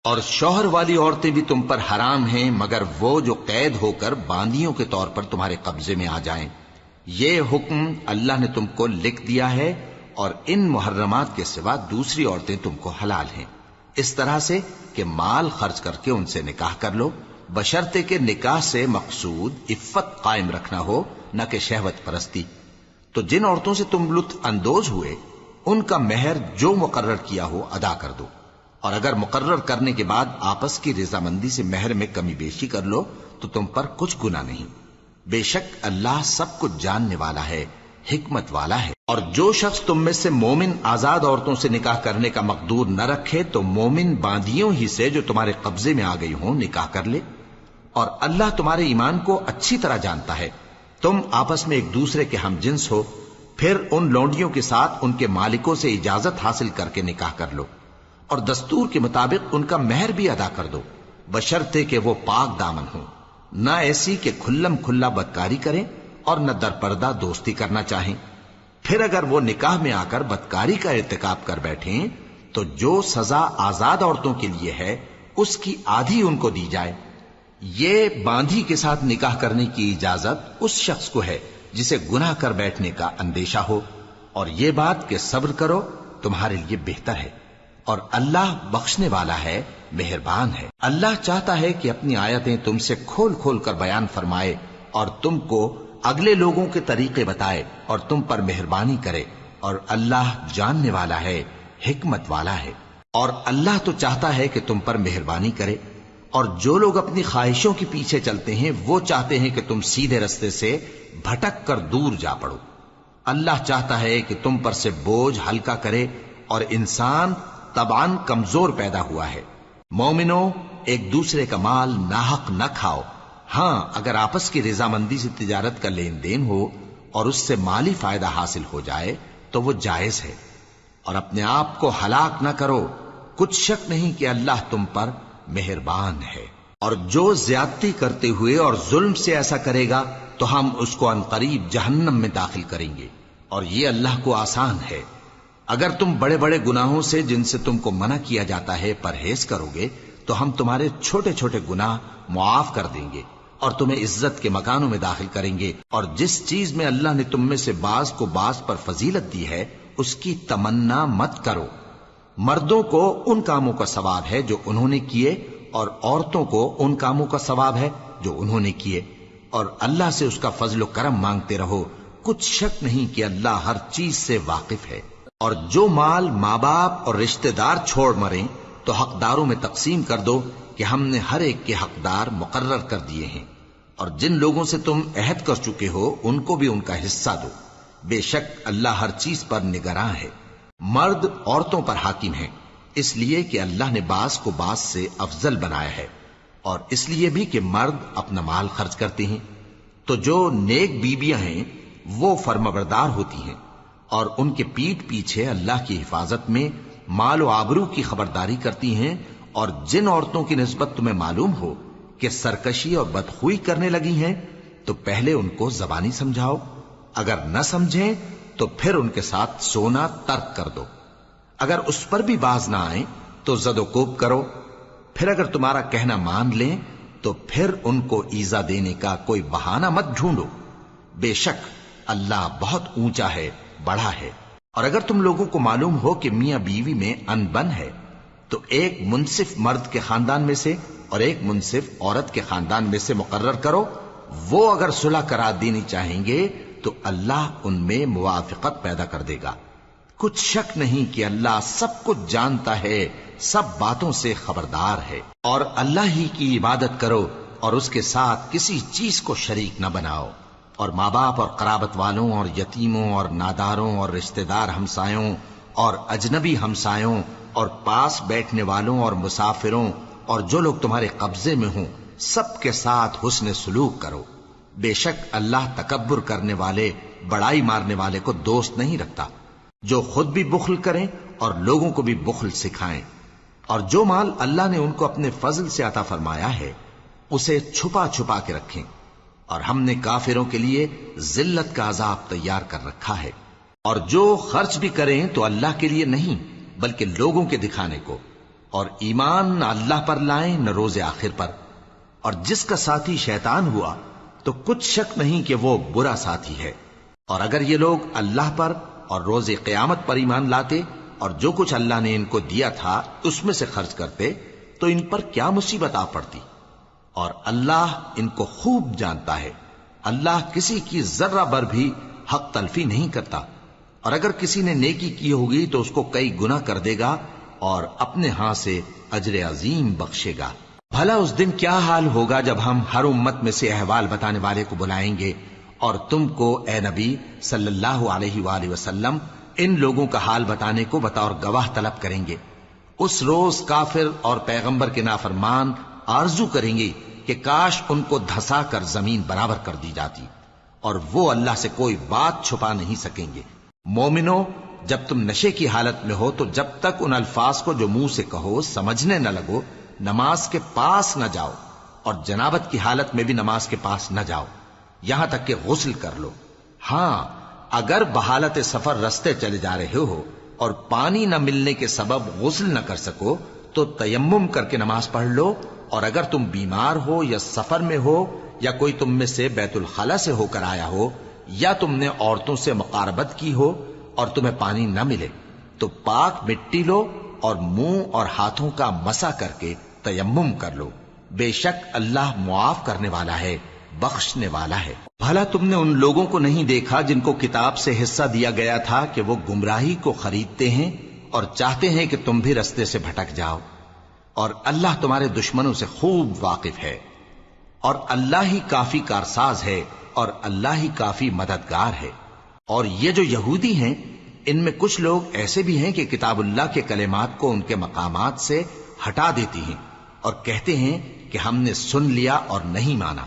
اور شوہر والی عورتیں بھی تم پر حرام ہیں مگر وہ جو قید ہو کر باندیوں کے طور پر تمہارے قبضے میں آ جائیں۔ یہ حکم اللہ نے تم کو لکھ دیا ہے، اور ان محرمات کے سوا دوسری عورتیں تم کو حلال ہیں، اس طرح سے کہ مال خرچ کر کے ان سے نکاح کر لو، بشرطے کہ نکاح سے مقصود عفت قائم رکھنا ہو، نہ کہ شہوت پرستی۔ تو جن عورتوں سے تم لطف اندوز ہوئے ان کا مہر جو مقرر کیا ہو ادا کر دو، اور اگر مقرر کرنے کے بعد آپس کی رضامندی سے مہر میں کمی بیشی کر لو تو تم پر کچھ گناہ نہیں۔ بے شک اللہ سب کچھ جاننے والا ہے، حکمت والا ہے۔ اور جو شخص تم میں سے مومن آزاد عورتوں سے نکاح کرنے کا مقدور نہ رکھے تو مومن باندیوں ہی سے جو تمہارے قبضے میں آ گئی ہوں نکاح کر لے، اور اللہ تمہارے ایمان کو اچھی طرح جانتا ہے۔ تم آپس میں ایک دوسرے کے ہم جنس ہو، پھر ان لونڈیوں کے ساتھ ان کے مالکوں سے اجازت حاصل کر کے نکاح کر لو، اور دستور کے مطابق ان کا مہر بھی ادا کر دو، بشرطے کہ وہ پاک دامن ہوں، نہ ایسی کہ کھلم کھلا بدکاری کریں اور نہ درپردہ دوستی کرنا چاہیں۔ پھر اگر وہ نکاح میں آ کر بدکاری کا ارتکاب کر بیٹھیں تو جو سزا آزاد عورتوں کے لیے ہے اس کی آدھی ان کو دی جائے۔ یہ باندھی کے ساتھ نکاح کرنے کی اجازت اس شخص کو ہے جسے گناہ کر بیٹھنے کا اندیشہ ہو، اور یہ بات کہ صبر کرو تمہارے لیے بہتر ہے، اور اللہ بخشنے والا ہے، مہربان ہے۔ اللہ چاہتا ہے کہ اپنی آیتیں تم سے کھول کھول کر بیان فرمائے اور تم کو اگلے لوگوں کے طریقے بتائے اور تم پر مہربانی کرے، اور اللہ جاننے والا ہے، حکمت والا ہے۔ اور اللہ تو چاہتا ہے کہ تم پر مہربانی کرے، اور جو لوگ اپنی خواہشوں کے پیچھے چلتے ہیں وہ چاہتے ہیں کہ تم سیدھے رستے سے بھٹک کر دور جا پڑو۔ اللہ چاہتا ہے کہ تم پر سے بوجھ ہلکا کرے، اور انسان طبعاً کمزور پیدا ہوا ہے۔ مومنوں، ایک دوسرے کا مال ناحق نہ کھاؤ، ہاں اگر آپس کی رضامندی سے تجارت کا لین دین ہو اور اس سے مالی فائدہ حاصل ہو جائے تو وہ جائز ہے، اور اپنے آپ کو ہلاک نہ کرو، کچھ شک نہیں کہ اللہ تم پر مہربان ہے۔ اور جو زیادتی کرتے ہوئے اور ظلم سے ایسا کرے گا تو ہم اس کو عنقریب جہنم میں داخل کریں گے، اور یہ اللہ کو آسان ہے۔ اگر تم بڑے بڑے گناہوں سے جن سے تم کو منع کیا جاتا ہے پرہیز کرو گے تو ہم تمہارے چھوٹے چھوٹے گناہ معاف کر دیں گے اور تمہیں عزت کے مکانوں میں داخل کریں گے۔ اور جس چیز میں اللہ نے تم میں سے بعض کو بعض پر فضیلت دی ہے اس کی تمنا مت کرو۔ مردوں کو ان کاموں کا ثواب ہے جو انہوں نے کیے، اور عورتوں کو ان کاموں کا ثواب ہے جو انہوں نے کیے، اور اللہ سے اس کا فضل و کرم مانگتے رہو، کچھ شک نہیں کہ اللہ ہر چیز سے واقف ہے۔ اور جو مال ماں باپ اور رشتہ دار چھوڑ مریں تو حقداروں میں تقسیم کر دو کہ ہم نے ہر ایک کے حقدار مقرر کر دیے ہیں، اور جن لوگوں سے تم عہد کر چکے ہو ان کو بھی ان کا حصہ دو، بے شک اللہ ہر چیز پر نگراں ہے۔ مرد عورتوں پر حاکم ہیں، اس لیے کہ اللہ نے بعض کو بعض سے افضل بنایا ہے، اور اس لیے بھی کہ مرد اپنا مال خرچ کرتے ہیں۔ تو جو نیک بیویاں ہیں وہ فرمانبردار ہوتی ہیں، اور ان کے پیٹھ پیچھے اللہ کی حفاظت میں مال و آبرو کی خبرداری کرتی ہیں۔ اور جن عورتوں کی نسبت تمہیں معلوم ہو کہ سرکشی اور بدخوئی کرنے لگی ہیں تو پہلے ان کو زبانی سمجھاؤ، اگر نہ سمجھیں تو پھر ان کے ساتھ سونا ترک کر دو۔ اگر اس پر بھی باز نہ آئیں تو زد و کوب کرو، پھر اگر تمہارا کہنا مان لیں تو پھر ان کو ایذا دینے کا کوئی بہانہ مت ڈھونڈو، بے شک اللہ بہت اونچا ہے، بڑا ہے۔ اور اگر تم لوگوں کو معلوم ہو کہ میاں بیوی میں ان بن ہے تو ایک منصف مرد کے خاندان میں سے اور ایک منصف عورت کے خاندان میں سے مقرر کرو، وہ اگر صلح کرا دینی چاہیں گے تو اللہ ان میں موافقت پیدا کر دے گا۔ کچھ شک نہیں کہ اللہ سب کچھ جانتا ہے، سب باتوں سے خبردار ہے۔ اور اللہ ہی کی عبادت کرو اور اس کے ساتھ کسی چیز کو شریک نہ بناؤ، اور ماں باپ اور قرابت والوں اور یتیموں اور ناداروں اور رشتہ دار ہمسایوں اور اجنبی ہمسایوں اور پاس بیٹھنے والوں اور مسافروں اور جو لوگ تمہارے قبضے میں ہوں سب کے ساتھ حسن سلوک کرو، بے شک اللہ تکبر کرنے والے، بڑائی مارنے والے کو دوست نہیں رکھتا۔ جو خود بھی بخل کریں اور لوگوں کو بھی بخل سکھائیں، اور جو مال اللہ نے ان کو اپنے فضل سے عطا فرمایا ہے اسے چھپا چھپا کے رکھیں، اور ہم نے کافروں کے لیے ذلت کا عذاب تیار کر رکھا ہے۔ اور جو خرچ بھی کریں تو اللہ کے لیے نہیں بلکہ لوگوں کے دکھانے کو، اور ایمان نہ اللہ پر لائیں نہ روز آخر پر، اور جس کا ساتھی شیطان ہوا تو کچھ شک نہیں کہ وہ برا ساتھی ہے۔ اور اگر یہ لوگ اللہ پر اور روز قیامت پر ایمان لاتے اور جو کچھ اللہ نے ان کو دیا تھا اس میں سے خرچ کرتے تو ان پر کیا مصیبت آ پڑتی، اور اللہ ان کو خوب جانتا ہے۔ اللہ کسی کی ذرہ بر بھی حق تلفی نہیں کرتا، اور اگر کسی نے نیکی کی ہوگی تو اس کو کئی گنا کر دے گا اور اپنے ہاں سے اجر عظیم بخشے گا۔ بھلا اس دن کیا حال ہوگا جب ہم ہر امت میں سے احوال بتانے والے کو بلائیں گے اور تم کو اے نبی صلی اللہ علیہ وآلہ وسلم ان لوگوں کا حال بتانے کو بطور گواہ طلب کریں گے۔ اس روز کافر اور پیغمبر کے نافرمان آرزو کریں گے کہ کاش ان کو دھسا کر زمین برابر کر دی جاتی، اور وہ اللہ سے کوئی بات چھپا نہیں سکیں گے۔ مومنو، جب تم نشے کی حالت میں ہو تو جب تک ان الفاظ کو جو منہ سے کہو سمجھنے نہ لگو نماز کے پاس نہ جاؤ، اور جنابت کی حالت میں بھی نماز کے پاس نہ جاؤ یہاں تک کہ غسل کر لو۔ ہاں، اگر بحالت سفر رستے چلے جا رہے ہو اور پانی نہ ملنے کے سبب غسل نہ کر سکو تو تیمم کر کے نماز پڑھ لو، اور اگر تم بیمار ہو یا سفر میں ہو یا کوئی تم میں سے بیت الخلا سے ہو کر آیا ہو یا تم نے عورتوں سے مقاربت کی ہو اور تمہیں پانی نہ ملے تو پاک مٹی لو اور منہ اور ہاتھوں کا مسح کر کے تیمم کر لو، بے شک اللہ معاف کرنے والا ہے، بخشنے والا ہے۔ بھلا تم نے ان لوگوں کو نہیں دیکھا جن کو کتاب سے حصہ دیا گیا تھا کہ وہ گمراہی کو خریدتے ہیں اور چاہتے ہیں کہ تم بھی رستے سے بھٹک جاؤ، اور اللہ تمہارے دشمنوں سے خوب واقف ہے، اور اللہ ہی کافی کارساز ہے، اور اللہ ہی کافی مددگار ہے۔ اور یہ جو یہودی ہیں ان میں کچھ لوگ ایسے بھی ہیں کہ کتاب اللہ کے کلمات کو ان کے مقامات سے ہٹا دیتی ہیں اور کہتے ہیں کہ ہم نے سن لیا اور نہیں مانا،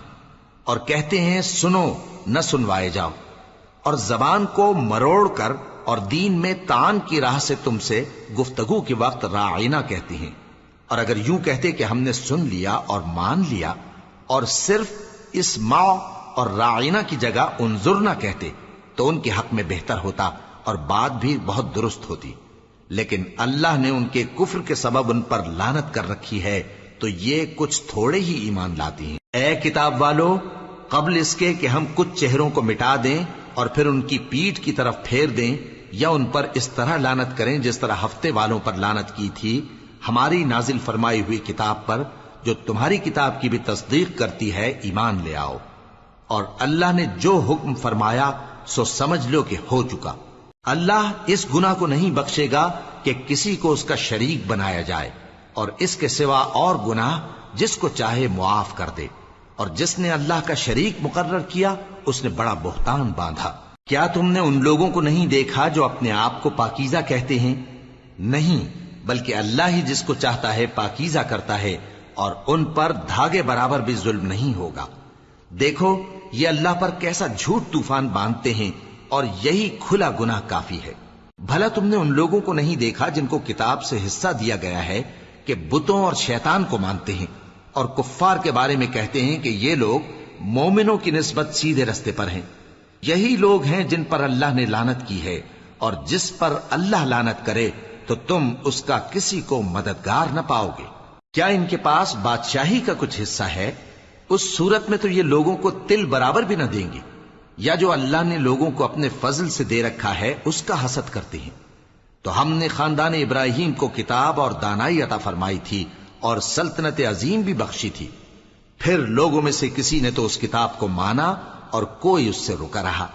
اور کہتے ہیں سنو نہ سنوائے جاؤ، اور زبان کو مروڑ کر اور دین میں طعن کی راہ سے تم سے گفتگو کے وقت راعینا کہتی ہیں۔ اور اگر یوں کہتے کہ ہم نے سن لیا اور مان لیا اور صرف اسمع اور راعینا کی جگہ انظرنا کہتے تو ان کے حق میں بہتر ہوتا اور بات بھی بہت درست ہوتی، لیکن اللہ نے ان کے کفر کے سبب ان پر لعنت کر رکھی ہے تو یہ کچھ تھوڑے ہی ایمان لاتی ہیں۔ اے کتاب والو، قبل اس کے کہ ہم کچھ چہروں کو مٹا دیں اور پھر ان کی پیٹھ کی طرف پھیر دیں یا ان پر اس طرح لعنت کریں جس طرح ہفتے والوں پر لعنت کی تھی، ہماری نازل فرمائی ہوئی کتاب پر جو تمہاری کتاب کی بھی تصدیق کرتی ہے ایمان لے آؤ، اور اللہ نے جو حکم فرمایا سو سمجھ لو کہ ہو چکا۔ اللہ اس گناہ کو نہیں بخشے گا کہ کسی کو اس کا شریک بنایا جائے، اور اس کے سوا اور گناہ جس کو چاہے معاف کر دے، اور جس نے اللہ کا شریک مقرر کیا اس نے بڑا بہتان باندھا۔ کیا تم نے ان لوگوں کو نہیں دیکھا جو اپنے آپ کو پاکیزہ کہتے ہیں؟ نہیں، بلکہ اللہ ہی جس کو چاہتا ہے پاکیزہ کرتا ہے، اور ان پر دھاگے برابر بھی ظلم نہیں ہوگا۔ دیکھو یہ اللہ پر کیسا جھوٹ طوفان باندھتے ہیں، اور یہی کھلا گناہ کافی ہے۔ بھلا تم نے ان لوگوں کو نہیں دیکھا جن کو کتاب سے حصہ دیا گیا ہے کہ بتوں اور شیطان کو مانتے ہیں، اور کفار کے بارے میں کہتے ہیں کہ یہ لوگ مومنوں کی نسبت سیدھے رستے پر ہیں۔ یہی لوگ ہیں جن پر اللہ نے لعنت کی ہے، اور جس پر اللہ لعنت کرے تو تم اس کا کسی کو مددگار نہ پاؤ گے۔ کیا ان کے پاس بادشاہی کا کچھ حصہ ہے؟ اس صورت میں تو یہ لوگوں کو تل برابر بھی نہ دیں گے، یا جو اللہ نے لوگوں کو اپنے فضل سے دے رکھا ہے اس کا حسد کرتے ہیں۔ تو ہم نے خاندان ابراہیم کو کتاب اور دانائی عطا فرمائی تھی اور سلطنت عظیم بھی بخشی تھی، پھر لوگوں میں سے کسی نے تو اس کتاب کو مانا اور کوئی اس سے رکا رہا،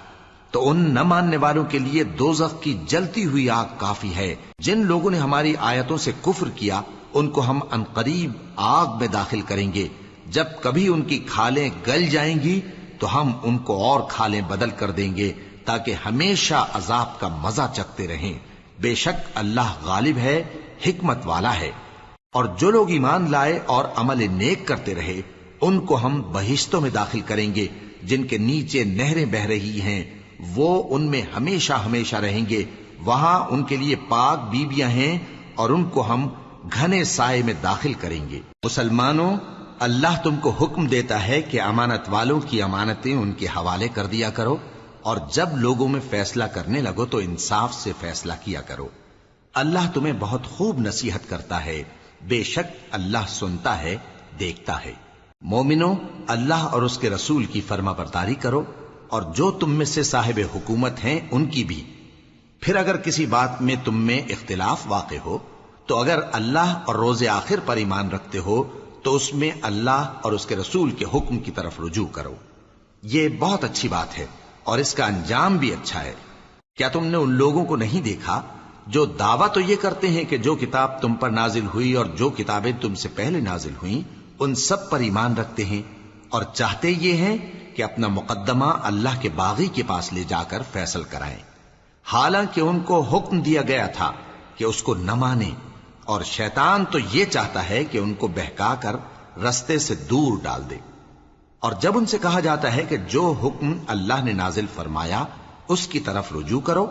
تو ان نہ ماننے والوں کے لیے دوزخ کی جلتی ہوئی آگ کافی ہے۔ جن لوگوں نے ہماری آیتوں سے کفر کیا ان کو ہم عنقریب آگ میں داخل کریں گے، جب کبھی ان کی کھالیں گل جائیں گی تو ہم ان کو اور کھالیں بدل کر دیں گے تاکہ ہمیشہ عذاب کا مزہ چکھتے رہیں۔ بے شک اللہ غالب ہے، حکمت والا ہے۔ اور جو لوگ ایمان لائے اور عمل نیک کرتے رہے ان کو ہم بہشتوں میں داخل کریں گے جن کے نیچے نہریں بہ رہی ہیں، وہ ان میں ہمیشہ ہمیشہ رہیں گے، وہاں ان کے لیے پاک بیویاں ہیں اور ان کو ہم گھنے سائے میں داخل کریں گے۔ مسلمانوں، اللہ تم کو حکم دیتا ہے کہ امانت والوں کی امانتیں ان کے حوالے کر دیا کرو، اور جب لوگوں میں فیصلہ کرنے لگو تو انصاف سے فیصلہ کیا کرو۔ اللہ تمہیں بہت خوب نصیحت کرتا ہے، بے شک اللہ سنتا ہے، دیکھتا ہے۔ مومنو، اللہ اور اس کے رسول کی فرما برداری کرو، اور جو تم میں سے صاحب حکومت ہیں ان کی بھی۔ پھر اگر کسی بات میں تم میں اختلاف واقع ہو تو اگر اللہ اور روز آخر پر ایمان رکھتے ہو تو اس میں اللہ اور اس کے رسول کے حکم کی طرف رجوع کرو۔ یہ بہت اچھی بات ہے اور اس کا انجام بھی اچھا ہے۔ کیا تم نے ان لوگوں کو نہیں دیکھا جو دعویٰ تو یہ کرتے ہیں کہ جو کتاب تم پر نازل ہوئی اور جو کتابیں تم سے پہلے نازل ہوئیں ان سب پر ایمان رکھتے ہیں، اور چاہتے یہ ہیں کہ اپنا مقدمہ اللہ کے باغی کے پاس لے جا کر فیصل کرائیں، حالانکہ ان کو حکم دیا گیا تھا کہ اس کو نہ مانیں، اور شیطان تو یہ چاہتا ہے کہ ان کو بہکا کر رستے سے دور ڈال دے۔ اور جب ان سے کہا جاتا ہے کہ جو حکم اللہ نے نازل فرمایا اس کی طرف رجوع کرو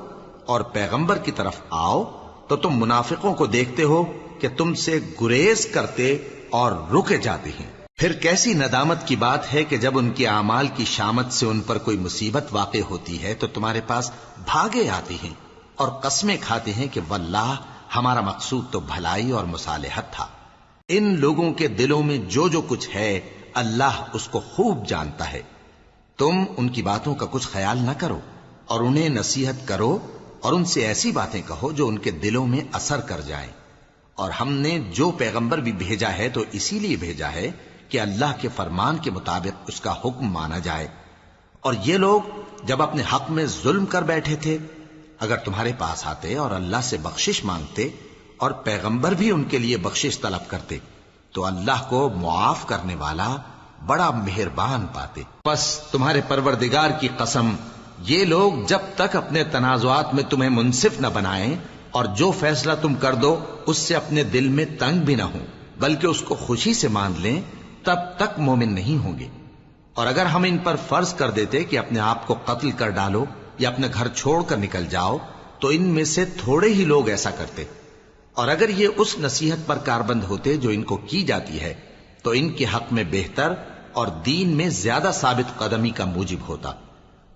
اور پیغمبر کی طرف آؤ، تو تم منافقوں کو دیکھتے ہو کہ تم سے گریز کرتے اور رکے جاتے ہیں۔ پھر کیسی ندامت کی بات ہے کہ جب ان کے اعمال کی شامت سے ان پر کوئی مصیبت واقع ہوتی ہے تو تمہارے پاس بھاگے آتے ہیں اور قسمیں کھاتے ہیں کہ واللہ ہمارا مقصود تو بھلائی اور مصالحت تھا۔ ان لوگوں کے دلوں میں جو جو کچھ ہے اللہ اس کو خوب جانتا ہے۔ تم ان کی باتوں کا کچھ خیال نہ کرو اور انہیں نصیحت کرو اور ان سے ایسی باتیں کہو جو ان کے دلوں میں اثر کر جائیں۔ اور ہم نے جو پیغمبر بھی بھیجا ہے تو اسی لیے بھیجا ہے کہ اللہ کے فرمان کے مطابق اس کا حکم مانا جائے۔ اور یہ لوگ جب اپنے حق میں ظلم کر بیٹھے تھے، اگر تمہارے پاس آتے اور اللہ سے بخشش مانگتے اور پیغمبر بھی ان کے لیے بخشش طلب کرتے تو اللہ کو معاف کرنے والا بڑا مہربان پاتے۔ پس تمہارے پروردگار کی قسم، یہ لوگ جب تک اپنے تنازعات میں تمہیں منصف نہ بنائیں اور جو فیصلہ تم کر دو اس سے اپنے دل میں تنگ بھی نہ ہوں بلکہ اس کو خوشی سے مان لیں، تب تک مومن نہیں ہوں گے۔ اور اگر ہم ان پر فرض کر دیتے کہ اپنے آپ کو قتل کر ڈالو یا اپنا گھر چھوڑ کر نکل جاؤ تو ان میں سے تھوڑے ہی لوگ ایسا کرتے، اور اگر یہ اس نصیحت پر کاربند ہوتے جو ان کو کی جاتی ہے تو ان کے حق میں بہتر اور دین میں زیادہ ثابت قدمی کا موجب ہوتا،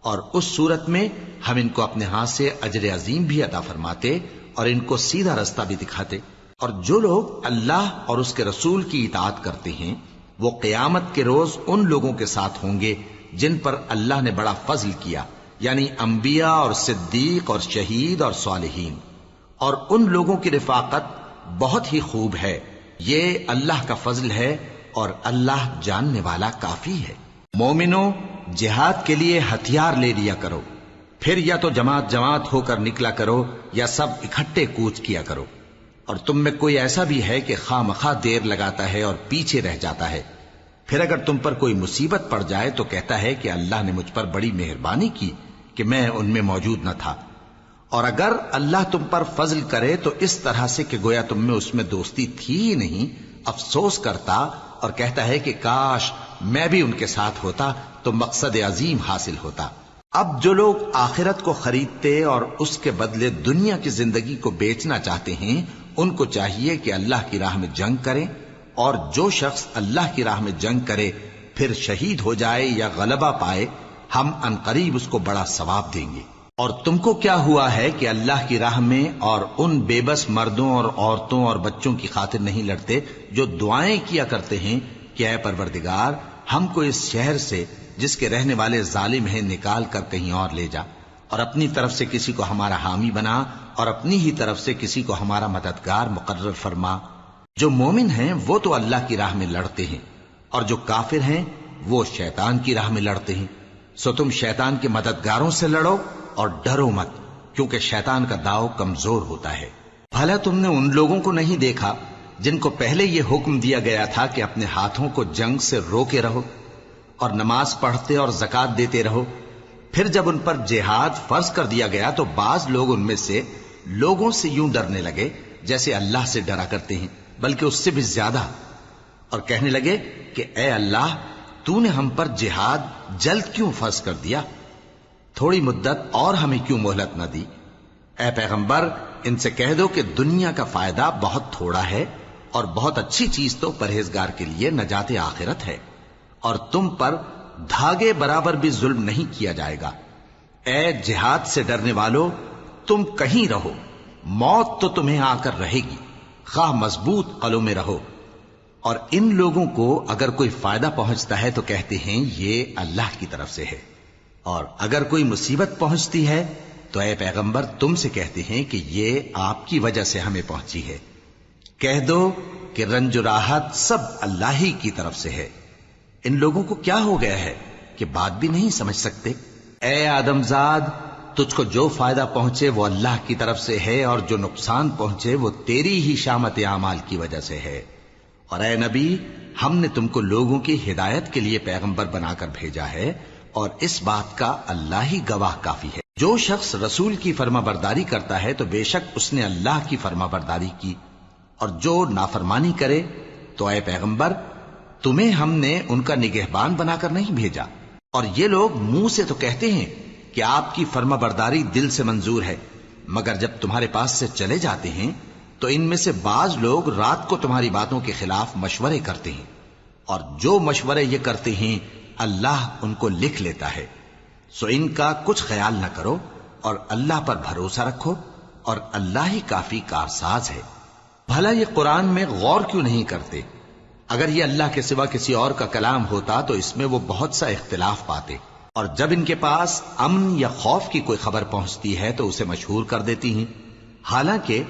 اور اس صورت میں ہم ان کو اپنے ہاتھ سے اجر عظیم بھی عطا فرماتے اور ان کو سیدھا رستہ بھی دکھاتے۔ اور جو لوگ اللہ اور اس کے رسول کی اطاعت کرتے ہیں وہ قیامت کے روز ان لوگوں کے ساتھ ہوں گے جن پر اللہ نے بڑا فضل کیا، یعنی انبیاء اور صدیق اور شہید اور صالحین، اور ان لوگوں کی رفاقت بہت ہی خوب ہے۔ یہ اللہ کا فضل ہے اور اللہ جاننے والا کافی ہے۔ مومنو، جہاد کے لیے ہتھیار لے لیا کرو، پھر یا تو جماعت جماعت ہو کر نکلا کرو یا سب اکٹھے کوچ کیا کرو۔ اور تم میں کوئی ایسا بھی ہے کہ خواہ مخواہ دیر لگاتا ہے اور پیچھے رہ جاتا ہے، پھر اگر تم پر کوئی مصیبت پڑ جائے تو کہتا ہے کہ اللہ نے مجھ پر بڑی مہربانی کی کہ میں ان میں موجود نہ تھا۔ اور اگر اللہ تم پر فضل کرے تو اس طرح سے کہ گویا تم میں اس میں دوستی تھی ہی نہیں، افسوس کرتا اور کہتا ہے کہ کاش میں بھی ان کے ساتھ ہوتا تو مقصد عظیم حاصل ہوتا۔ اب جو لوگ آخرت کو خریدتے اور اس کے بدلے دنیا کی زندگی کو بیچنا چاہتے ہیں ان کو چاہیے کہ اللہ کی راہ میں جنگ کریں، اور جو شخص اللہ کی راہ میں جنگ کرے پھر شہید ہو جائے یا غلبہ پائے ہم عنقریب اس کو بڑا ثواب دیں گے۔ اور تم کو کیا ہوا ہے کہ اللہ کی راہ میں اور ان بے بس مردوں اور عورتوں اور بچوں کی خاطر نہیں لڑتے جو دعائیں کیا کرتے ہیں کہ اے پروردگار ہم کو اس شہر سے جس کے رہنے والے ظالم ہیں نکال کر کہیں اور لے جا، اور اپنی طرف سے کسی کو ہمارا حامی بنا اور اپنی ہی طرف سے کسی کو ہمارا مددگار مقرر فرما۔ جو مومن ہیں وہ تو اللہ کی راہ میں لڑتے ہیں، اور جو کافر ہیں وہ شیطان کی راہ میں لڑتے ہیں، سو تم شیطان کے مددگاروں سے لڑو اور ڈرو مت، کیونکہ شیطان کا داؤ کمزور ہوتا ہے۔ بھلا تم نے ان لوگوں کو نہیں دیکھا جن کو پہلے یہ حکم دیا گیا تھا کہ اپنے ہاتھوں کو جنگ سے روکے رہو اور نماز پڑھتے اور زکوٰۃ دیتے رہو، پھر جب ان پر جہاد فرض کر دیا گیا تو بعض لوگ ان میں سے لوگوں سے یوں ڈرنے لگے جیسے اللہ سے ڈرا کرتے ہیں، بلکہ اس سے بھی زیادہ، اور کہنے لگے کہ اے اللہ تو نے ہم پر جہاد جلد کیوں فرض کر دیا، تھوڑی مدت اور ہمیں کیوں مہلت نہ دی۔ اے پیغمبر ان سے کہہ دو کہ دنیا کا فائدہ بہت تھوڑا ہے اور بہت اچھی چیز تو پرہیزگار کے لیے نجات آخرت ہے، اور تم پر دھاگے برابر بھی ظلم نہیں کیا جائے گا۔ اے جہاد سے ڈرنے والو، تم کہیں رہو، موت تو تمہیں آ کر رہے گی، خواہ مضبوط قلعوں میں رہو۔ اور ان لوگوں کو اگر کوئی فائدہ پہنچتا ہے تو کہتے ہیں یہ اللہ کی طرف سے ہے، اور اگر کوئی مصیبت پہنچتی ہے تو اے پیغمبر تم سے کہتے ہیں کہ یہ آپ کی وجہ سے ہمیں پہنچی ہے۔ کہہ دو کہ رنج و راحت سب اللہ ہی کی طرف سے ہے۔ ان لوگوں کو کیا ہو گیا ہے کہ بات بھی نہیں سمجھ سکتے؟ اے آدم زاد، تجھ کو جو فائدہ پہنچے وہ اللہ کی طرف سے ہے، اور جو نقصان پہنچے وہ تیری ہی شامت اعمال کی وجہ سے ہے۔ اور اے نبی، ہم نے تم کو لوگوں کی ہدایت کے لیے پیغمبر بنا کر بھیجا ہے، اور اس بات کا اللہ ہی گواہ کافی ہے۔ جو شخص رسول کی فرما برداری کرتا ہے تو بے شک اس نے اللہ کی فرما برداری کی، اور جو نافرمانی کرے تو اے پیغمبر تمہیں ہم نے ان کا نگہبان بنا کر نہیں بھیجا۔ اور یہ لوگ منہ سے تو کہتے ہیں کہ آپ کی فرما برداری دل سے منظور ہے، مگر جب تمہارے پاس سے چلے جاتے ہیں تو ان میں سے بعض لوگ رات کو تمہاری باتوں کے خلاف مشورے کرتے ہیں، اور جو مشورے یہ کرتے ہیں اللہ ان کو لکھ لیتا ہے۔ سو ان کا کچھ خیال نہ کرو اور اللہ پر بھروسہ رکھو، اور اللہ ہی کافی کارساز ہے۔ بھلا یہ قرآن میں غور کیوں نہیں کرتے؟ اگر یہ اللہ کے سوا کسی اور کا کلام ہوتا تو اس میں وہ بہت سا اختلاف پاتے، اور جب ان کے پاس امن یا خوف کی کوئی خبر پہنچتی ہے تو اسے مشہور کر دیتی ہیں، حالانکہ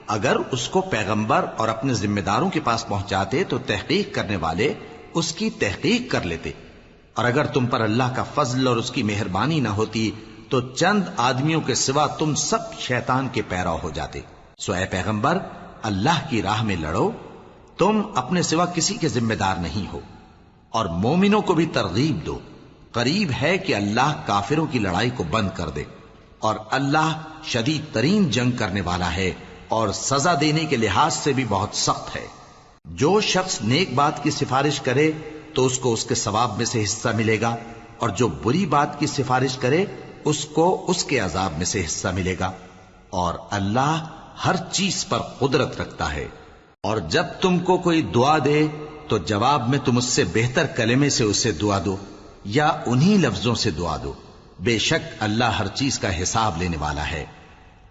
اگر اس کو پیغمبر اور اپنے ذمہ داروں کے پاس پہنچاتے تو تحقیق کرنے والے اس کی تحقیق کر لیتے، اور اگر تم پر اللہ کا فضل اور اس کی مہربانی نہ ہوتی تو چند آدمیوں کے سوا تم سب شیطان کے پیرو ہو جاتے۔ سو اے پیغمبر اللہ کی راہ میں لڑو، تم اپنے سوا کسی کے ذمہ دار نہیں ہو، اور مومنوں کو بھی ترغیب دو۔ قریب ہے کہ اللہ کافروں کی لڑائی کو بند کر دے، اور اللہ شدید ترین جنگ کرنے والا ہے اور سزا دینے کے لحاظ سے بھی بہت سخت ہے۔ جو شخص نیک بات کی سفارش کرے تو اس کو اس کے ثواب میں سے حصہ ملے گا، اور جو بری بات کی سفارش کرے اس کو اس کے عذاب میں سے حصہ ملے گا، اور اللہ ہر چیز پر قدرت رکھتا ہے۔ اور جب تم کو کوئی دعا دے تو جواب میں تم اس سے بہتر کلمے سے اسے دعا دو، یا انہی لفظوں سے دعا دو، بے شک اللہ ہر چیز کا حساب لینے والا ہے۔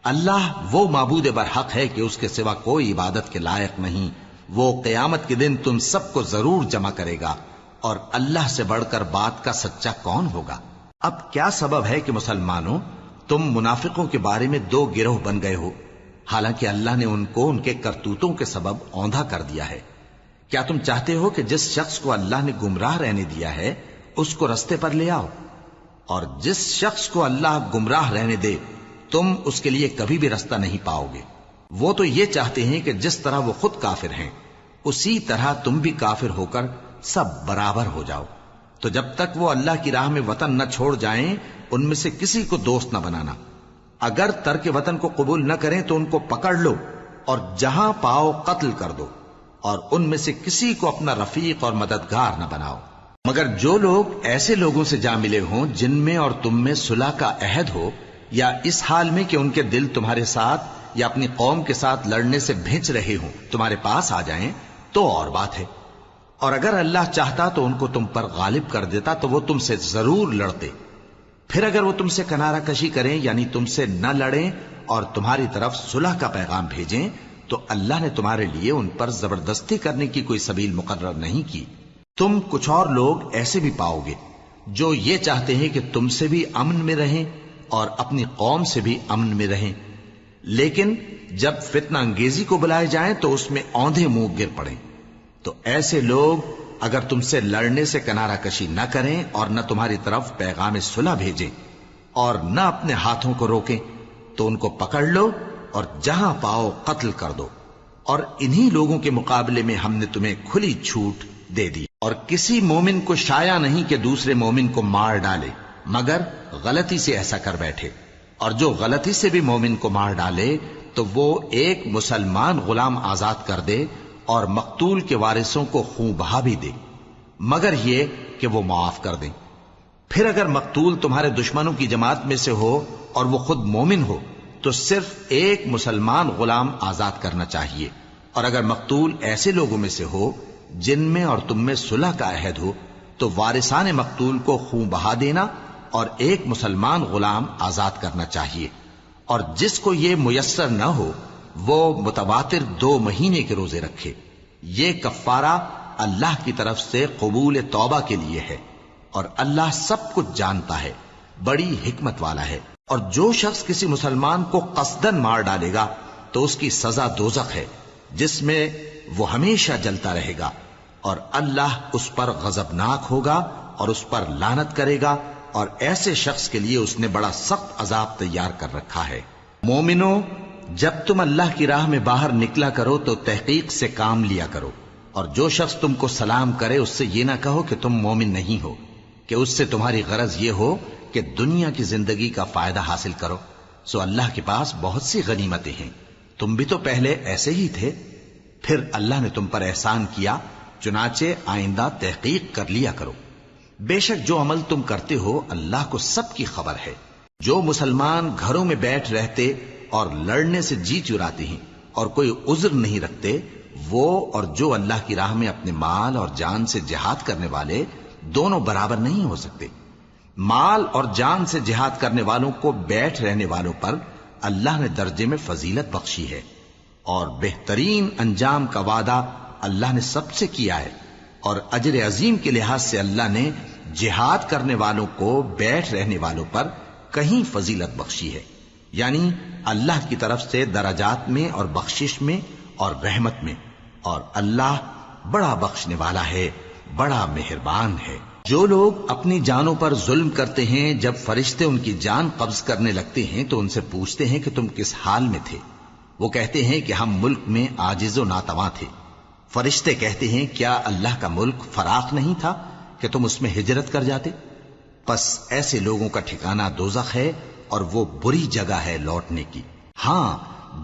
اللہ وہ معبود برحق ہے کہ اس کے سوا کوئی عبادت کے لائق نہیں۔ وہ قیامت کے دن تم سب کو ضرور جمع کرے گا، اور اللہ سے بڑھ کر بات کا سچا کون ہوگا؟ اب کیا سبب ہے کہ مسلمانوں تم منافقوں کے بارے میں دو گروہ بن گئے ہو، حالانکہ اللہ نے ان کو ان کے کرتوتوں کے سبب اوندھا کر دیا ہے؟ کیا تم چاہتے ہو کہ جس شخص کو اللہ نے گمراہ رہنے دیا ہے اس کو رستے پر لے آؤ، اور جس شخص کو اللہ گمراہ رہنے دے تم اس کے لیے کبھی بھی رستہ نہیں پاؤ گے؟ وہ تو یہ چاہتے ہیں کہ جس طرح وہ خود کافر ہیں اسی طرح تم بھی کافر ہو کر سب برابر ہو جاؤ۔ تو جب تک وہ اللہ کی راہ میں وطن نہ چھوڑ جائیں ان میں سے کسی کو دوست نہ بنانا۔ اگر ترک وطن کو قبول نہ کریں تو ان کو پکڑ لو اور جہاں پاؤ قتل کر دو، اور ان میں سے کسی کو اپنا رفیق اور مددگار نہ بناؤ، مگر جو لوگ ایسے لوگوں سے جا ملے ہوں جن میں اور تم میں صلح کا عہد ہو، یا اس حال میں کہ ان کے دل تمہارے ساتھ یا اپنی قوم کے ساتھ لڑنے سے بھنچ رہے ہوں تمہارے پاس آ جائیں تو اور بات ہے، اور اگر اللہ چاہتا تو ان کو تم پر غالب کر دیتا تو وہ تم سے ضرور لڑتے۔ پھر اگر وہ تم سے کنارہ کشی کریں یعنی تم سے نہ لڑیں اور تمہاری طرف صلح کا پیغام بھیجیں تو اللہ نے تمہارے لیے ان پر زبردستی کرنے کی کوئی سبیل مقرر نہیں کی۔ تم کچھ اور لوگ ایسے بھی پاؤ گے جو یہ چاہتے ہیں کہ تم سے بھی امن میں رہیں اور اپنی قوم سے بھی امن میں رہیں، لیکن جب فتنہ انگیزی کو بلائے جائیں تو اس میں اوندھے منہ گر پڑیں۔ تو ایسے لوگ اگر تم سے لڑنے سے کنارہ کشی نہ کریں اور نہ تمہاری طرف پیغام صلح بھیجیں اور نہ اپنے ہاتھوں کو روکیں تو ان کو پکڑ لو اور جہاں پاؤ قتل کر دو، اور انہی لوگوں کے مقابلے میں ہم نے تمہیں کھلی چھوٹ دے دی۔ اور کسی مومن کو شایع نہیں کہ دوسرے مومن کو مار ڈالے مگر غلطی سے ایسا کر بیٹھے، اور جو غلطی سے بھی مومن کو مار ڈالے تو وہ ایک مسلمان غلام آزاد کر دے اور مقتول کے وارثوں کو خون بہا بھی دے، مگر یہ کہ وہ معاف کر دیں۔ پھر اگر مقتول تمہارے دشمنوں کی جماعت میں سے ہو اور وہ خود مومن ہو تو صرف ایک مسلمان غلام آزاد کرنا چاہیے، اور اگر مقتول ایسے لوگوں میں سے ہو جن میں اور تم میں صلح کا عہد ہو تو وارثان مقتول کو خون بہا دینا اور ایک مسلمان غلام آزاد کرنا چاہیے، اور جس کو یہ میسر نہ ہو وہ متواتر 2 مہینے کے روزے رکھے. یہ کفارہ اللہ کی طرف سے قبول توبہ کے لیے ہے، اور اللہ سب کچھ جانتا ہے، بڑی حکمت والا ہے. اور جو شخص کسی مسلمان کو قصدن مار ڈالے گا تو اس کی سزا دوزخ ہے، جس میں وہ ہمیشہ جلتا رہے گا، اور اللہ اس پر غضبناک ہوگا اور اس پر لعنت کرے گا، اور ایسے شخص کے لیے اس نے بڑا سخت عذاب تیار کر رکھا ہے. مومنو، جب تم اللہ کی راہ میں باہر نکلا کرو تو تحقیق سے کام لیا کرو، اور جو شخص تم کو سلام کرے اس سے یہ نہ کہو کہ تم مومن نہیں ہو، کہ اس سے تمہاری غرض یہ ہو کہ دنیا کی زندگی کا فائدہ حاصل کرو. سو اللہ کے پاس بہت سی غنیمتیں ہیں، تم بھی تو پہلے ایسے ہی تھے، پھر اللہ نے تم پر احسان کیا، چنانچہ آئندہ تحقیق کر لیا کرو. بے شک جو عمل تم کرتے ہو اللہ کو سب کی خبر ہے. جو مسلمان گھروں میں بیٹھ رہتے اور لڑنے سے جی چراتے ہیں اور کوئی عذر نہیں رکھتے، وہ اور جو اللہ کی راہ میں اپنے مال اور جان سے جہاد کرنے والے دونوں برابر نہیں ہو سکتے. مال اور جان سے جہاد کرنے والوں کو بیٹھ رہنے والوں پر اللہ نے درجے میں فضیلت بخشی ہے، اور بہترین انجام کا وعدہ اللہ نے سب سے کیا ہے. اور اجر عظیم کے لحاظ سے اللہ نے جہاد کرنے والوں کو بیٹھ رہنے والوں پر کہیں فضیلت بخشی ہے، یعنی اللہ کی طرف سے درجات میں اور بخشش میں اور رحمت میں. اور اللہ بڑا بخشنے والا ہے، بڑا مہربان ہے. جو لوگ اپنی جانوں پر ظلم کرتے ہیں، جب فرشتے ان کی جان قبض کرنے لگتے ہیں تو ان سے پوچھتے ہیں کہ تم کس حال میں تھے؟ وہ کہتے ہیں کہ ہم ملک میں عاجز و ناتواں تھے. فرشتے کہتے ہیں کیا اللہ کا ملک فراخ نہیں تھا کہ تم اس میں ہجرت کر جاتے؟ پس ایسے لوگوں کا ٹھکانہ دوزخ ہے، اور وہ بری جگہ ہے لوٹنے کی. ہاں،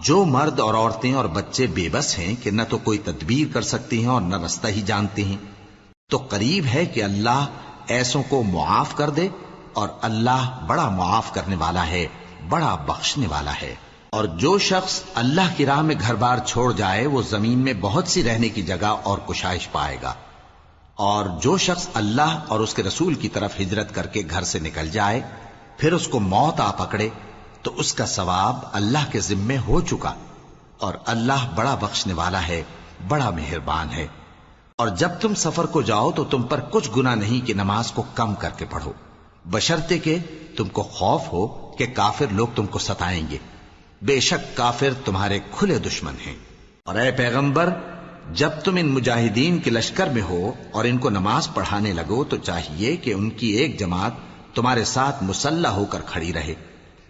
جو مرد اور عورتیں اور بچے بے بس ہیں کہ نہ تو کوئی تدبیر کر سکتے ہیں اور نہ رستہ ہی جانتے ہیں، تو قریب ہے کہ اللہ ایسوں کو معاف کر دے، اور اللہ بڑا معاف کرنے والا ہے، بڑا بخشنے والا ہے. اور جو شخص اللہ کی راہ میں گھر بار چھوڑ جائے وہ زمین میں بہت سی رہنے کی جگہ اور کشائش پائے گا. اور جو شخص اللہ اور اس کے رسول کی طرف ہجرت کر کے گھر سے نکل جائے پھر اس کو موت آ پکڑے تو اس کا ثواب اللہ کے ذمے ہو چکا، اور اللہ بڑا بخشنے والا ہے، بڑا مہربان ہے. اور جب تم سفر کو جاؤ تو تم پر کچھ گناہ نہیں کہ نماز کو کم کر کے پڑھو، بشرطے کہ تم کو خوف ہو کہ کافر لوگ تم کو ستائیں گے. بے شک کافر تمہارے کھلے دشمن ہیں. اور اے پیغمبر، جب تم ان مجاہدین کے لشکر میں ہو اور ان کو نماز پڑھانے لگو تو چاہیے کہ ان کی ایک جماعت تمہارے ساتھ مسلح ہو کر کھڑی رہے.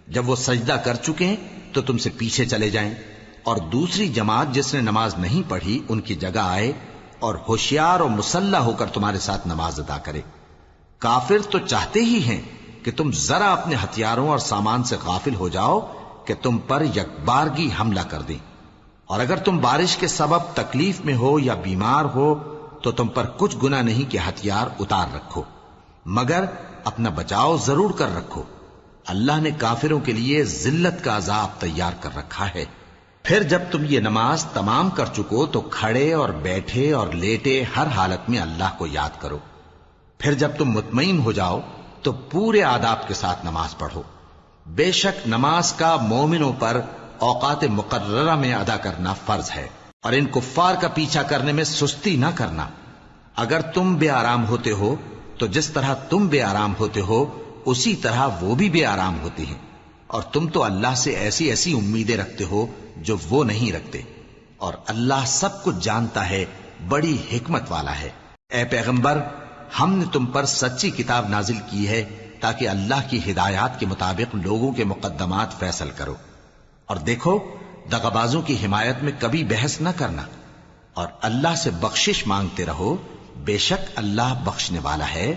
جب وہ سجدہ کر چکے ہیں تو تم سے پیچھے چلے جائیں، اور دوسری جماعت جس نے نماز نہیں پڑھی ان کی جگہ آئے اور ہوشیار اور مسلح ہو کر تمہارے ساتھ نماز ادا کرے. کافر تو چاہتے ہی ہیں کہ تم ذرا اپنے ہتھیاروں اور سامان سے غافل ہو جاؤ کہ تم پر یکبارگی حملہ کر دیں. اور اگر تم بارش کے سبب تکلیف میں ہو یا بیمار ہو تو تم پر کچھ گناہ نہیں کہ ہتھیار اتار رکھو، مگر اپنا بچاؤ ضرور کر رکھو. اللہ نے کافروں کے لیے ذلت کا عذاب تیار کر رکھا ہے. پھر جب تم یہ نماز تمام کر چکو تو کھڑے اور بیٹھے اور لیٹے ہر حالت میں اللہ کو یاد کرو. پھر جب تم مطمئن ہو جاؤ تو پورے آداب کے ساتھ نماز پڑھو. بے شک نماز کا مومنوں پر اوقات مقررہ میں ادا کرنا فرض ہے، اور ان کفار کا پیچھا کرنے میں سستی نہ کرنا. اگر تم بے آرام ہوتے ہو تو جس طرح تم بے آرام ہوتے ہو اسی طرح وہ بھی بے آرام ہوتے ہیں، اور تم تو اللہ سے ایسی ایسی امیدیں رکھتے ہو جو وہ نہیں رکھتے، اور اللہ سب کچھ جانتا ہے، بڑی حکمت والا ہے. اے پیغمبر، ہم نے تم پر سچی کتاب نازل کی ہے تاکہ اللہ کی ہدایات کے مطابق لوگوں کے مقدمات فیصل کرو. اور دیکھو، دغابازوں کی حمایت میں کبھی بحث نہ کرنا، اور اللہ سے بخشش مانگتے رہو. بے شک اللہ بخشنے والا ہے،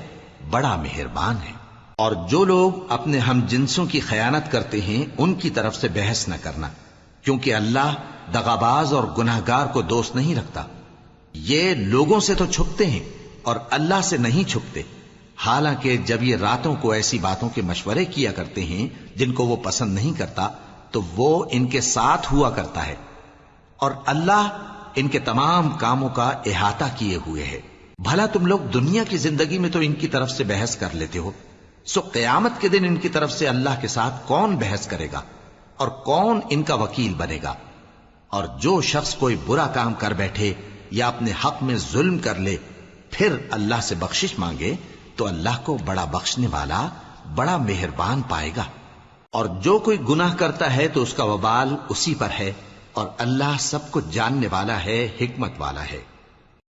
بڑا مہربان ہے. اور جو لوگ اپنے ہم جنسوں کی خیانت کرتے ہیں ان کی طرف سے بحث نہ کرنا، کیونکہ اللہ دغاباز اور گناہگار کو دوست نہیں رکھتا. یہ لوگوں سے تو چھپتے ہیں اور اللہ سے نہیں چھپتے، حالانکہ جب یہ راتوں کو ایسی باتوں کے مشورے کیا کرتے ہیں جن کو وہ پسند نہیں کرتا تو وہ ان کے ساتھ ہوا کرتا ہے، اور اللہ ان کے تمام کاموں کا احاطہ کیے ہوئے ہے. بھلا تم لوگ دنیا کی زندگی میں تو ان کی طرف سے بحث کر لیتے ہو، سو قیامت کے دن ان کی طرف سے اللہ کے ساتھ کون بحث کرے گا اور کون ان کا وکیل بنے گا؟ اور جو شخص کوئی برا کام کر بیٹھے یا اپنے حق میں ظلم کر لے پھر اللہ سے بخشش مانگے تو اللہ کو بڑا بخشنے والا بڑا مہربان پائے گا. اور جو کوئی گناہ کرتا ہے تو اس کا وبال اسی پر ہے، اور اللہ سب کچھ جاننے والا ہے، حکمت والا ہے.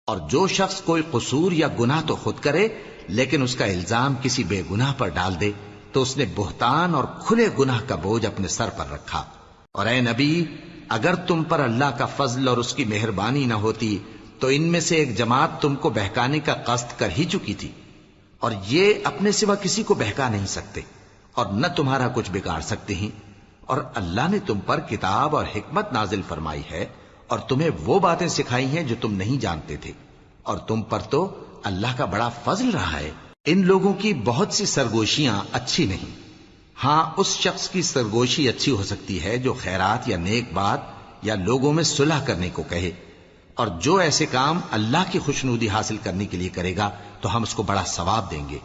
اور جو شخص کوئی قصور یا گناہ تو خود کرے لیکن اس کا الزام کسی بے گناہ پر ڈال دے تو اس نے بہتان اور کھلے گناہ کا بوجھ اپنے سر پر رکھا. اور اے نبی، اگر تم پر اللہ کا فضل اور اس کی مہربانی نہ ہوتی تو ان میں سے ایک جماعت تم کو بہکانے کا قصد کر ہی چکی تھی، اور یہ اپنے سوا کسی کو بہکا نہیں سکتے اور نہ تمہارا کچھ بگاڑ سکتے ہیں. اور اللہ نے تم پر کتاب اور حکمت نازل فرمائی ہے اور تمہیں وہ باتیں سکھائی ہیں جو تم نہیں جانتے تھے، اور تم پر تو اللہ کا بڑا فضل رہا ہے. ان لوگوں کی بہت سی سرگوشیاں اچھی نہیں. ہاں، اس شخص کی سرگوشی اچھی ہو سکتی ہے جو خیرات یا نیک بات یا لوگوں میں صلح کرنے کو کہے، اور جو ایسے کام اللہ کی خوشنودی حاصل کرنے کے لیے کرے گا تو ہم اس کو بڑا ثواب دیں گے.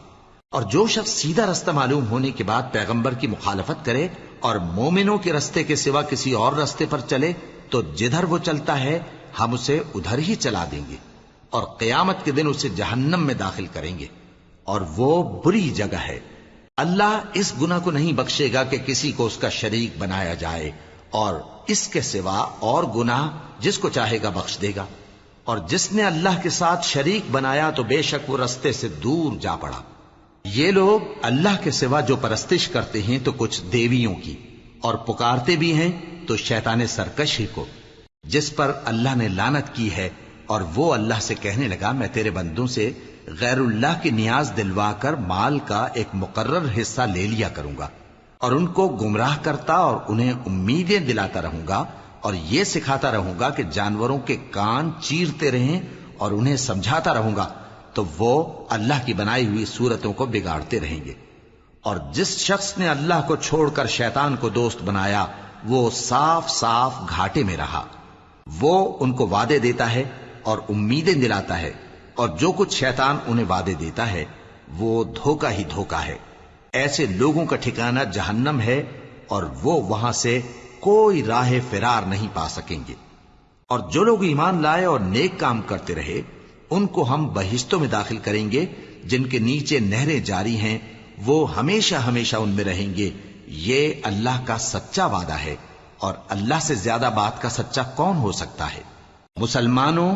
اور جو شخص سیدھا رستہ معلوم ہونے کے بعد پیغمبر کی مخالفت کرے اور مومنوں کے رستے کے سوا کسی اور رستے پر چلے تو جدھر وہ چلتا ہے ہم اسے ادھر ہی چلا دیں گے، اور قیامت کے دن اسے جہنم میں داخل کریں گے، اور وہ بری جگہ ہے. اللہ اس گناہ کو نہیں بخشے گا کہ کسی کو اس کا شریک بنایا جائے، اور اس کے سوا اور گناہ جس کو چاہے گا بخش دے گا. اور جس نے اللہ کے ساتھ شریک بنایا تو بے شک وہ رستے سے دور جا پڑا. یہ لوگ اللہ کے سوا جو پرستش کرتے ہیں تو کچھ دیویوں کی، اور پکارتے بھی ہیں تو شیطان سرکشی کو جس پر اللہ نے لعنت کی ہے. اور وہ اللہ سے کہنے لگا میں تیرے بندوں سے غیر اللہ کی نیاز دلوا کر مال کا ایک مقرر حصہ لے لیا کروں گا، اور ان کو گمراہ کرتا اور انہیں امیدیں دلاتا رہوں گا، اور یہ سکھاتا رہوں گا کہ جانوروں کے کان چیرتے رہیں، اور انہیں سمجھاتا رہوں گا تو وہ اللہ کی بنائی ہوئی صورتوں کو بگاڑتے رہیں گے. اور جس شخص نے اللہ کو چھوڑ کر شیطان کو دوست بنایا وہ صاف صاف گھاٹے میں رہا. وہ ان کو وعدے دیتا ہے اور امیدیں دلاتا ہے، اور جو کچھ شیطان انہیں وعدے دیتا ہے وہ دھوکہ ہی دھوکہ ہے. ایسے لوگوں کا ٹھکانہ جہنم ہے، اور وہ وہاں سے کوئی راہ فرار نہیں پا سکیں گے. اور جو لوگ ایمان لائے اور نیک کام کرتے رہے ان کو ہم بہشتوں میں داخل کریں گے جن کے نیچے نہریں جاری ہیں، وہ ہمیشہ ہمیشہ ان میں رہیں گے. یہ اللہ کا سچا وعدہ ہے، اور اللہ سے زیادہ بات کا سچا کون ہو سکتا ہے. مسلمانوں،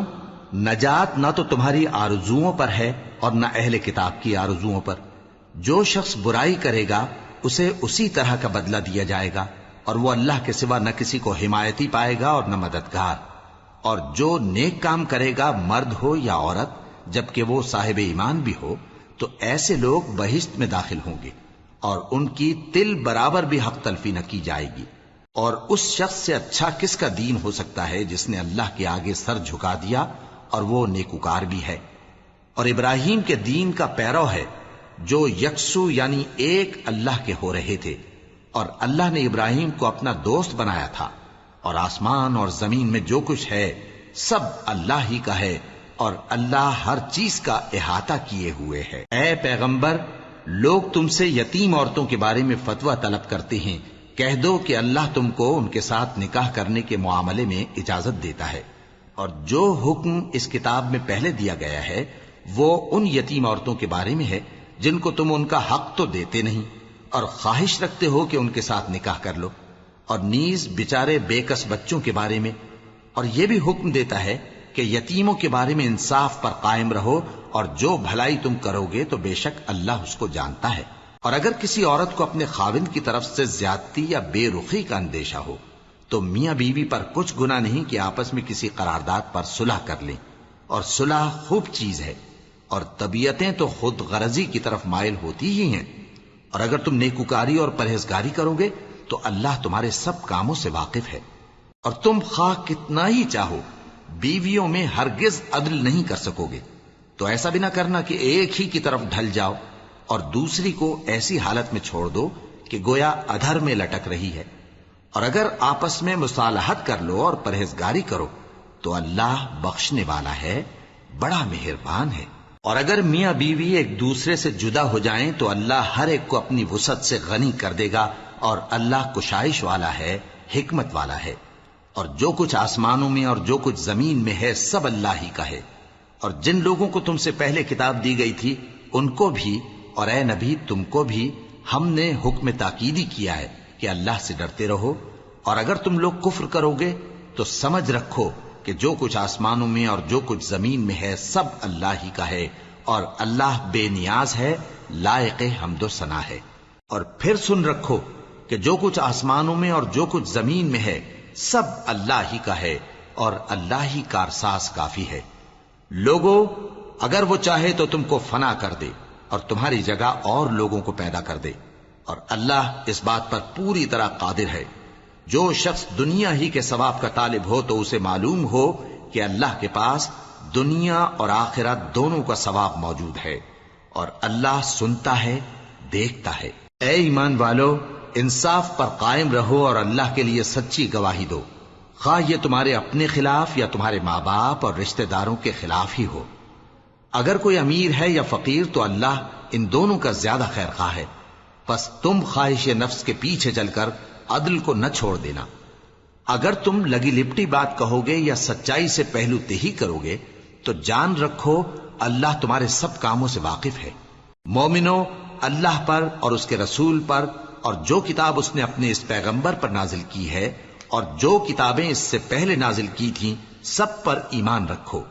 نجات نہ تو تمہاری آرزوؤں پر ہے اور نہ اہل کتاب کی آرزوؤں پر. جو شخص برائی کرے گا اسے اسی طرح کا بدلہ دیا جائے گا، اور وہ اللہ کے سوا نہ کسی کو حمایتی پائے گا اور نہ مددگار. اور جو نیک کام کرے گا مرد ہو یا عورت جبکہ وہ صاحب ایمان بھی ہو تو ایسے لوگ بہشت میں داخل ہوں گے، اور ان کی تل برابر بھی حق تلفی نہ کی جائے گی. اور اس شخص سے اچھا کس کا دین ہو سکتا ہے جس نے اللہ کے آگے سر جھکا دیا اور وہ نیکوکار بھی ہے اور ابراہیم کے دین کا پیرو ہے جو یکسو یعنی ایک اللہ کے ہو رہے تھے. اور اللہ نے ابراہیم کو اپنا دوست بنایا تھا. اور آسمان اور زمین میں جو کچھ ہے سب اللہ ہی کا ہے، اور اللہ ہر چیز کا احاطہ کیے ہوئے ہے. اے پیغمبر، لوگ تم سے یتیم عورتوں کے بارے میں فتویٰ طلب کرتے ہیں. کہہ دو کہ اللہ تم کو ان کے ساتھ نکاح کرنے کے معاملے میں اجازت دیتا ہے، اور جو حکم اس کتاب میں پہلے دیا گیا ہے وہ ان یتیم عورتوں کے بارے میں ہے جن کو تم ان کا حق تو دیتے نہیں اور خواہش رکھتے ہو کہ ان کے ساتھ نکاح کر لو، اور نیز بیچارے بے کس بچوں کے بارے میں. اور یہ بھی حکم دیتا ہے کہ یتیموں کے بارے میں انصاف پر قائم رہو، اور جو بھلائی تم کرو گے تو بے شک اللہ اس کو جانتا ہے. اور اگر کسی عورت کو اپنے خاوند کی طرف سے زیادتی یا بے رخی کا اندیشہ ہو تو میاں بیوی پر کچھ گناہ نہیں کہ آپس میں کسی قرارداد پر صلح کر لیں، اور صلح خوب چیز ہے. اور طبیعتیں تو خود غرضی کی طرف مائل ہوتی ہی ہیں. اور اگر تم نیکوکاری اور پرہیزگاری کرو گے تو اللہ تمہارے سب کاموں سے واقف ہے. اور تم خواہ کتنا ہی چاہو بیویوں میں ہرگز عدل نہیں کر سکو گے، تو ایسا بھی نہ کرنا کہ ایک ہی کی طرف ڈھل جاؤ اور دوسری کو ایسی حالت میں چھوڑ دو کہ گویا ادھر میں لٹک رہی ہے. اور اگر آپس میں مصالحت کر لو اور پرہیزگاری کرو تو اللہ بخشنے والا ہے، بڑا مہربان ہے. اور اگر میاں بیوی ایک دوسرے سے جدا ہو جائیں تو اللہ ہر ایک کو اپنی وسعت سے غنی کر دے گا، اور اللہ کشائش والا ہے، حکمت والا ہے. اور جو کچھ آسمانوں میں اور جو کچھ زمین میں ہے سب اللہ ہی کا ہے۔ اور جن لوگوں کو تم سے پہلے کتاب دی گئی تھی ان کو بھی اور اے نبی تم کو بھی ہم نے حکم تاکیدی کیا ہے کہ اللہ سے ڈرتے رہو، اور اگر تم لوگ کفر کرو گے تو سمجھ رکھو کہ جو کچھ آسمانوں میں اور جو کچھ زمین میں ہے سب اللہ ہی کا ہے، اور اللہ بے نیاز ہے، لائق حمد و ثنا ہے۔ اور پھر سن رکھو کہ جو کچھ آسمانوں میں اور جو کچھ زمین میں ہے سب اللہ ہی کا ہے، اور اللہ ہی کارساز کافی ہے۔ لوگو اگر وہ چاہے تو تم کو فنا کر دے اور تمہاری جگہ اور لوگوں کو پیدا کر دے، اور اللہ اس بات پر پوری طرح قادر ہے۔ جو شخص دنیا ہی کے ثواب کا طالب ہو تو اسے معلوم ہو کہ اللہ کے پاس دنیا اور آخرت دونوں کا ثواب موجود ہے، اور اللہ سنتا ہے، دیکھتا ہے۔ اے ایمان والو، انصاف پر قائم رہو اور اللہ کے لیے سچی گواہی دو، خواہ یہ تمہارے اپنے خلاف یا تمہارے ماں باپ اور رشتہ داروں کے خلاف ہی ہو۔ اگر کوئی امیر ہے یا فقیر تو اللہ ان دونوں کا زیادہ خیر خواہ ہے، پس تم خواہش نفس کے پیچھے چل کر عدل کو نہ چھوڑ دینا۔ اگر تم لگی لپٹی بات کہو گے یا سچائی سے پہلو تہی کرو گے تو جان رکھو اللہ تمہارے سب کاموں سے واقف ہے۔ مومنو، اللہ پر اور اس کے رسول پر اور جو کتاب اس نے اپنے اس پیغمبر پر نازل کی ہے اور جو کتابیں اس سے پہلے نازل کی تھیں سب پر ایمان رکھو۔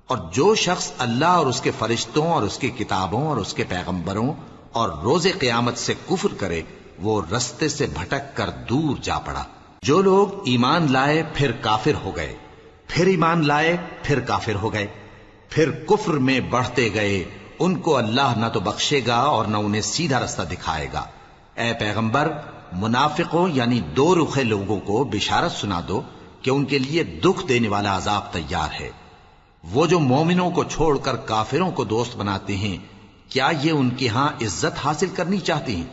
اور جو شخص اللہ اور اس کے فرشتوں اور اس کی کتابوں اور اس کے پیغمبروں اور روز قیامت سے کفر کرے وہ رستے سے بھٹک کر دور جا پڑا۔ جو لوگ ایمان لائے پھر کافر ہو گئے، پھر ایمان لائے پھر کافر ہو گئے، پھر کفر میں بڑھتے گئے، ان کو اللہ نہ تو بخشے گا اور نہ انہیں سیدھا رستہ دکھائے گا۔ اے پیغمبر، منافقوں یعنی دو رخے لوگوں کو بشارت سنا دو کہ ان کے لیے دکھ دینے والا عذاب تیار ہے۔ وہ جو مومنوں کو چھوڑ کر کافروں کو دوست بناتے ہیں، کیا یہ ان کے ہاں عزت حاصل کرنی چاہتے ہیں؟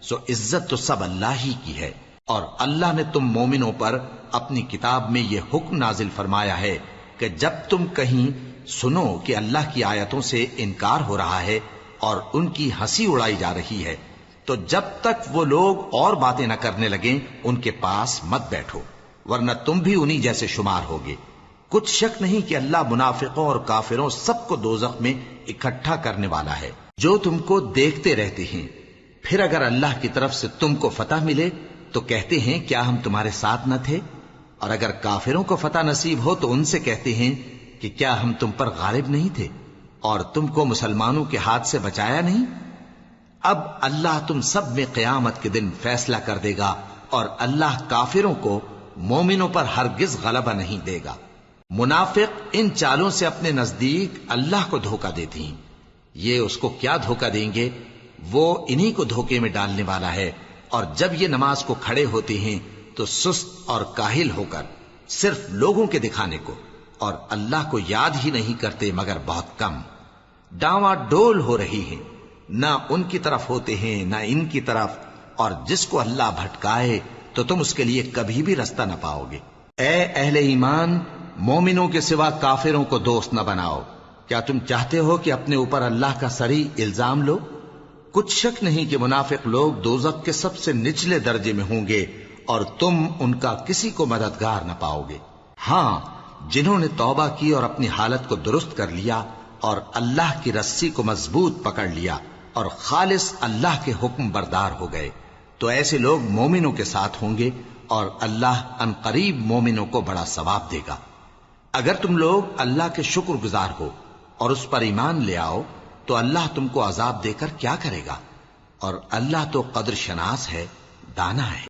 سو عزت تو سب اللہ ہی کی ہے۔ اور اللہ نے تم مومنوں پر اپنی کتاب میں یہ حکم نازل فرمایا ہے کہ جب تم کہیں سنو کہ اللہ کی آیتوں سے انکار ہو رہا ہے اور ان کی ہنسی اڑائی جا رہی ہے تو جب تک وہ لوگ اور باتیں نہ کرنے لگیں ان کے پاس مت بیٹھو، ورنہ تم بھی انہی جیسے شمار ہوگے۔ کچھ شک نہیں کہ اللہ منافقوں اور کافروں سب کو دوزخ میں اکٹھا کرنے والا ہے۔ جو تم کو دیکھتے رہتے ہیں، پھر اگر اللہ کی طرف سے تم کو فتح ملے تو کہتے ہیں کیا ہم تمہارے ساتھ نہ تھے، اور اگر کافروں کو فتح نصیب ہو تو ان سے کہتے ہیں کہ کیا ہم تم پر غالب نہیں تھے اور تم کو مسلمانوں کے ہاتھ سے بچایا نہیں۔ اب اللہ تم سب میں قیامت کے دن فیصلہ کر دے گا، اور اللہ کافروں کو مومنوں پر ہرگز غلبہ نہیں دے گا۔ منافق ان چالوں سے اپنے نزدیک اللہ کو دھوکہ دیتے ہیں، یہ اس کو کیا دھوکہ دیں گے، وہ انہی کو دھوکے میں ڈالنے والا ہے۔ اور جب یہ نماز کو کھڑے ہوتے ہیں تو سست اور کاہل ہو کر صرف لوگوں کے دکھانے کو اور اللہ کو یاد ہی نہیں کرتے مگر بہت کم، ڈاواں ڈول ہو رہی ہیں، نہ ان کی طرف ہوتے ہیں نہ ان کی طرف، اور جس کو اللہ بھٹکائے تو تم اس کے لیے کبھی بھی رستہ نہ پاؤ گے۔ اے اہل ایمان، مومنوں کے سوا کافروں کو دوست نہ بناؤ۔ کیا تم چاہتے ہو کہ اپنے اوپر اللہ کا صریح الزام لو؟ کچھ شک نہیں کہ منافق لوگ دوزخ کے سب سے نچلے درجے میں ہوں گے اور تم ان کا کسی کو مددگار نہ پاؤ گے۔ ہاں، جنہوں نے توبہ کی اور اپنی حالت کو درست کر لیا اور اللہ کی رسی کو مضبوط پکڑ لیا اور خالص اللہ کے حکم بردار ہو گئے تو ایسے لوگ مومنوں کے ساتھ ہوں گے، اور اللہ ان قریب مومنوں کو بڑا ثواب دے گا۔ اگر تم لوگ اللہ کے شکر گزار ہو اور اس پر ایمان لے آؤ تو اللہ تم کو عذاب دے کر کیا کرے گا، اور اللہ تو قدر شناس ہے، دانا ہے۔